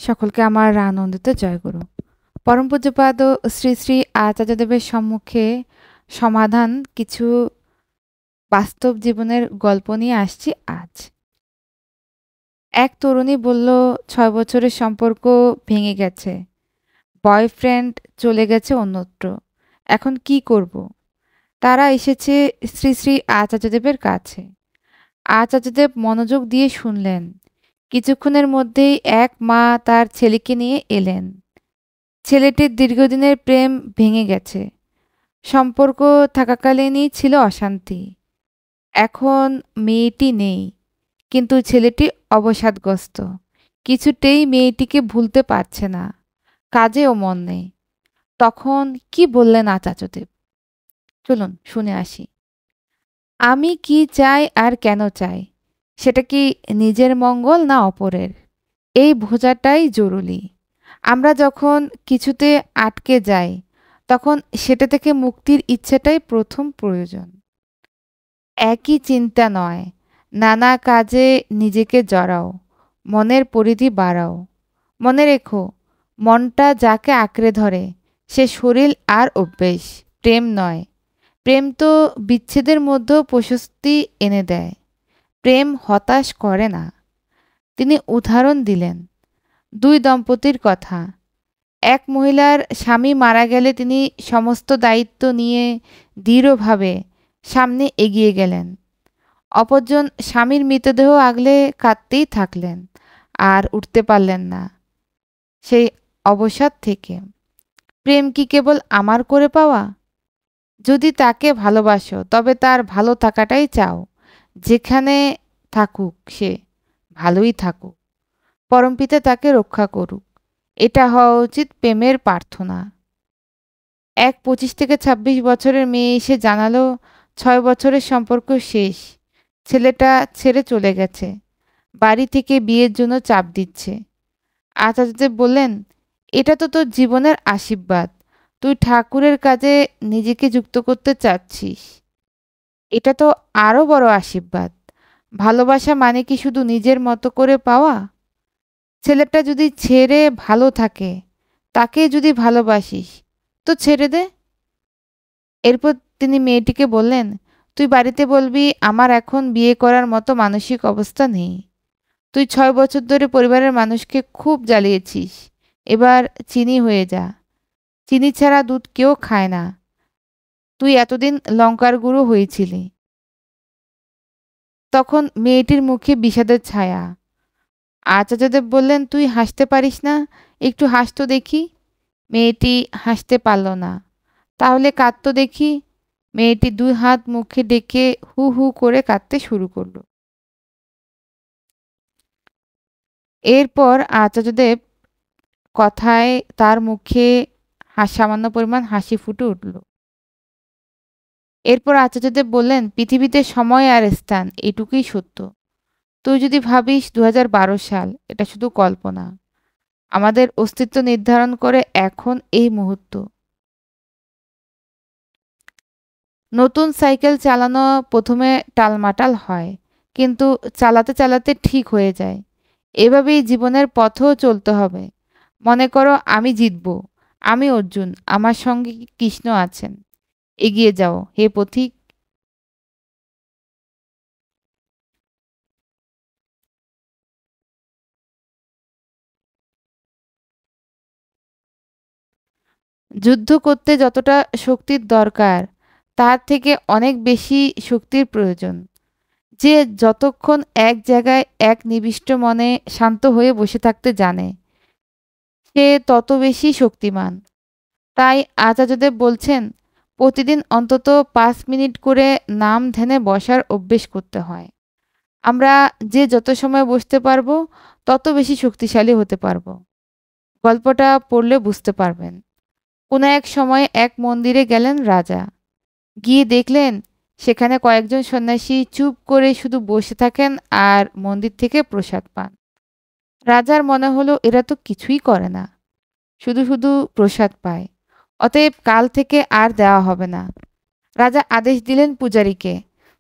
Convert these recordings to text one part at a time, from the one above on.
সকলকে আমার আনন্দিত জয়গুরু। পরম পূজ্যপাদ শ্রী শ্রী আচার্যদেবের সম্মুখে সমাধান কিছু বাস্তব জীবনের গল্প নিয়ে আসছি আজ। এক তরুণী বলল ৬ বছরের সম্পর্ক ভেঙে গেছে, বয়ফ্রেন্ড চলে গেছে অন্যত্র, এখন কি করব? তারা এসেছে শ্রী শ্রী আচার্যদেবের কাছে। আচার্যদেব মনোযোগ দিয়ে শুনলেন। কিছুক্ষণের মধ্যেই এক মা তার ছেলেকে নিয়ে এলেন। ছেলেটির দীর্ঘদিনের প্রেম ভেঙে গেছে। সম্পর্ক থাকাকালীনই ছিল অশান্তি। এখন মেয়েটি নেই, কিন্তু ছেলেটি অবসাদগ্রস্ত। কিছুতেই মেয়েটিকে ভুলতে পারছে না, কাজেও মন নেই। তখন কি বললেন আচার্যদেব? চলুন শুনে আসি। আমি কি চাই আর কেন চাই, সেটা কি নিজের মঙ্গল না অপরের, এই বোঝাটাই জরুরি। আমরা যখন কিছুতে আটকে যাই, তখন সেটা থেকে মুক্তির ইচ্ছাটাই প্রথম প্রয়োজন। একই চিন্তা নয়, নানা কাজে নিজেকে জড়াও, মনের পরিধি বাড়াও। মনে রেখো, মনটা যাকে আঁকড়ে ধরে সে শরীর আর অভ্যেস, প্রেম নয়। প্রেম তো বিচ্ছেদের মধ্যেও প্রশস্তি এনে দেয়, প্রেম হতাশ করে না। তিনি উদাহরণ দিলেন দুই দম্পতির কথা। এক মহিলার স্বামী মারা গেলে তিনি সমস্ত দায়িত্ব নিয়ে দৃঢ়ভাবে সামনে এগিয়ে গেলেন। অপরজন স্বামীর মৃতদেহ আগলে কাঁদতেই থাকলেন, আর উঠতে পারলেন না সেই অবসাদ থেকে। প্রেম কি কেবল আমার করে পাওয়া? যদি তাকে ভালোবাসো, তবে তার ভালো থাকাটাই চাও। যেখানে থাকুক সে ভালোই থাকুক, পরমপিতা তাকে রক্ষা করুক, এটা হওয়া উচিত প্রেমের প্রার্থনা। এক ২৫ থেকে ২৬ বছরের মেয়ে এসে জানালো ৬ বছরের সম্পর্ক শেষ। ছেলেটা ছেড়ে চলে গেছে, বাড়ি থেকে বিয়ের জন্য চাপ দিচ্ছে। আচার্যদেব বললেন, এটা তো তোর জীবনের আশীর্বাদ, তুই ঠাকুরের কাজে নিজেকে যুক্ত করতে চাচ্ছিস, এটা তো আরও বড় আশীর্বাদ। ভালোবাসা মানে কি শুধু নিজের মতো করে পাওয়া? ছেলেটা যদি ছেড়ে ভালো থাকে, তাকে যদি ভালোবাসিস তো ছেড়ে দে। এরপর তিনি মেয়েটিকে বললেন, তুই বাড়িতে বলবি আমার এখন বিয়ে করার মতো মানসিক অবস্থা নেই। তুই ৬ বছর ধরে পরিবারের মানুষকে খুব জ্বালিয়েছিস, এবার চিনি হয়ে যা। চিনি ছাড়া দুধ কেউ খায় না। তুই এতদিন লঙ্কার গুঁড়ো হয়েছিলি। তখন মেয়েটির মুখে বিষাদের ছায়া। আচার্যদেব বললেন, তুই হাসতে পারিস না? একটু হাস তো দেখি। মেয়েটি হাসতে পারল না। তাহলে কাঁদতো দেখি। মেয়েটি ২ হাত মুখে ডেকে হু হু করে কাঁদতে শুরু করলো। এরপর আচার্যদেব কথায় তার মুখে সামান্য পরিমাণ হাসি ফুটে উঠল। এরপর আচার্যদেব বললেন, পৃথিবীতে সময় আর স্থান এটুকুই সত্য। তুই যদি ভাবিস ২০১২ সাল, এটা শুধু কল্পনা। আমাদের অস্তিত্ব নির্ধারণ করে এখন এই মুহূর্ত। নতুন সাইকেল চালানো প্রথমে টালমাটাল হয়, কিন্তু চালাতে চালাতে ঠিক হয়ে যায়। এভাবেই জীবনের পথেও চলতে হবে। মনে করো আমি জিতব, আমি অর্জুন, আমার সঙ্গে কৃষ্ণ আছেন। এগিয়ে যাও হে পথিক। যুদ্ধ করতে যতটা শক্তির দরকার, তার থেকে অনেক বেশি শক্তির প্রয়োজন। যে যতক্ষণ এক জায়গায় এক নিবিষ্ট মনে শান্ত হয়ে বসে থাকতে জানে, সে তত বেশি শক্তিমান। তাই আচার্যদেব বলছেন, প্রতিদিন অন্তত ৫ মিনিট করে নাম ধ্যানে বসার অভ্যেস করতে হয়। আমরা যে যত সময় বসতে পারবো, তত বেশি শক্তিশালী হতে পারবো। গল্পটা পড়লে বুঝতে পারবেন। কোনো এক সময় এক মন্দিরে গেলেন রাজা। গিয়ে দেখলেন সেখানে কয়েকজন সন্ন্যাসী চুপ করে শুধু বসে থাকেন আর মন্দির থেকে প্রসাদ পান। রাজার মনে হলো এরা তো কিছুই করে না, শুধু শুধু প্রসাদ পায়, অতএব কাল থেকে আর দেওয়া হবে না। রাজা আদেশ দিলেন পূজারীকে।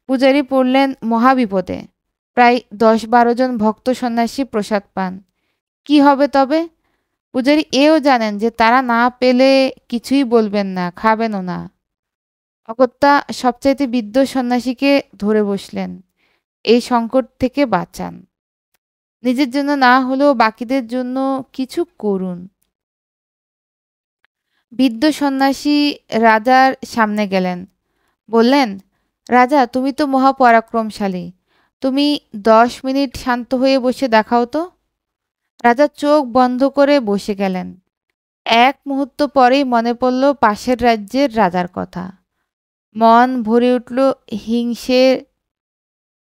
পূজারী পড়লেন মহাবিপদে। প্রায় ১০-১২ জন ভক্ত সন্ন্যাসী প্রসাদ পান। কি হবে তবে? পূজারী এও জানেন যে তারা না পেলে কিছুই বলবেন না, খাবেনও না। অগত্যা সবচাইতে বৃদ্ধ সন্ন্যাসীকে ধরে বসলেন, এই সংকট থেকে বাঁচান। নিজের জন্য না হলেও বাকিদের জন্য কিছু করুন। বৃদ্ধ সন্ন্যাসী রাজার সামনে গেলেন, বললেন, রাজা তুমি তো মহাপরাক্রমশালী, তুমি 10 মিনিট শান্ত হয়ে বসে দেখাও তো। রাজা চোখ বন্ধ করে বসে গেলেন। এক মুহূর্ত পরেই মনে পড়ল পাশের রাজ্যের রাজার কথা। মন ভরে উঠল হিংসে।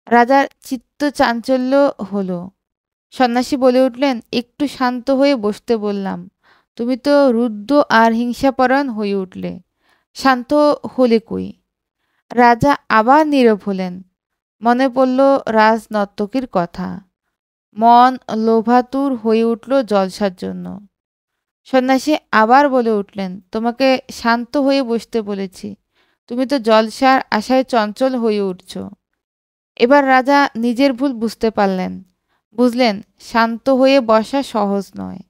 রাজার চিত্ত চাঞ্চল্য হলো। সন্ন্যাসী বলে উঠলেন, একটু শান্ত হয়ে বসতে বললাম, তুমি তো রুদ্ধ আর হিংসাপরায়ণ হয়ে উঠলে। শান্ত হলে কই? রাজা আবার নীরব হলেন। মনে পড়ল রাজনর্তকীর কথা। মন লোভাতুর হয়ে উঠল জলসার জন্য। সন্ন্যাসী আবার বলে উঠলেন, তোমাকে শান্ত হয়ে বসতে বলেছি, তুমি তো জলসার আশায় চঞ্চল হয়ে উঠছ। এবার রাজা নিজের ভুল বুঝতে পারলেন। বুঝলেন শান্ত হয়ে বসা সহজ নয়।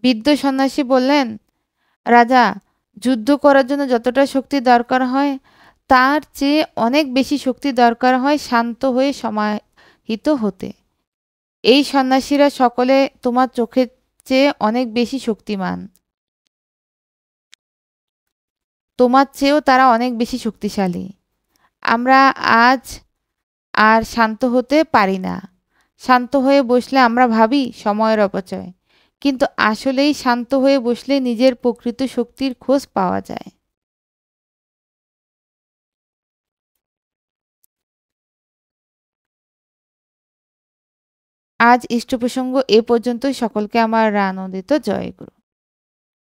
বৃদ্ধ সন্ন্যাসী বললেন, রাজা, যুদ্ধ করার জন্য যতটা শক্তি দরকার হয় তার চেয়ে অনেক বেশি শক্তি দরকার হয় শান্ত হয়ে সমাহিত হতে। এই সন্ন্যাসীরা সকলে তোমার চোখের চেয়ে অনেক বেশি শক্তিমান। তোমার চেয়েও তারা অনেক বেশি শক্তিশালী। আমরা আজ আর শান্ত হতে পারি না। শান্ত হয়ে বসলে আমরা ভাবি সময়ের অপচয়, কিন্তু আসলেই শান্ত হয়ে বসলে নিজের প্রকৃত শক্তির খোঁজ পাওয়া যায়। আজ ইষ্ট প্রসঙ্গ এ পর্যন্তই। সকলকে আমার আনন্দিত জয়গুরু।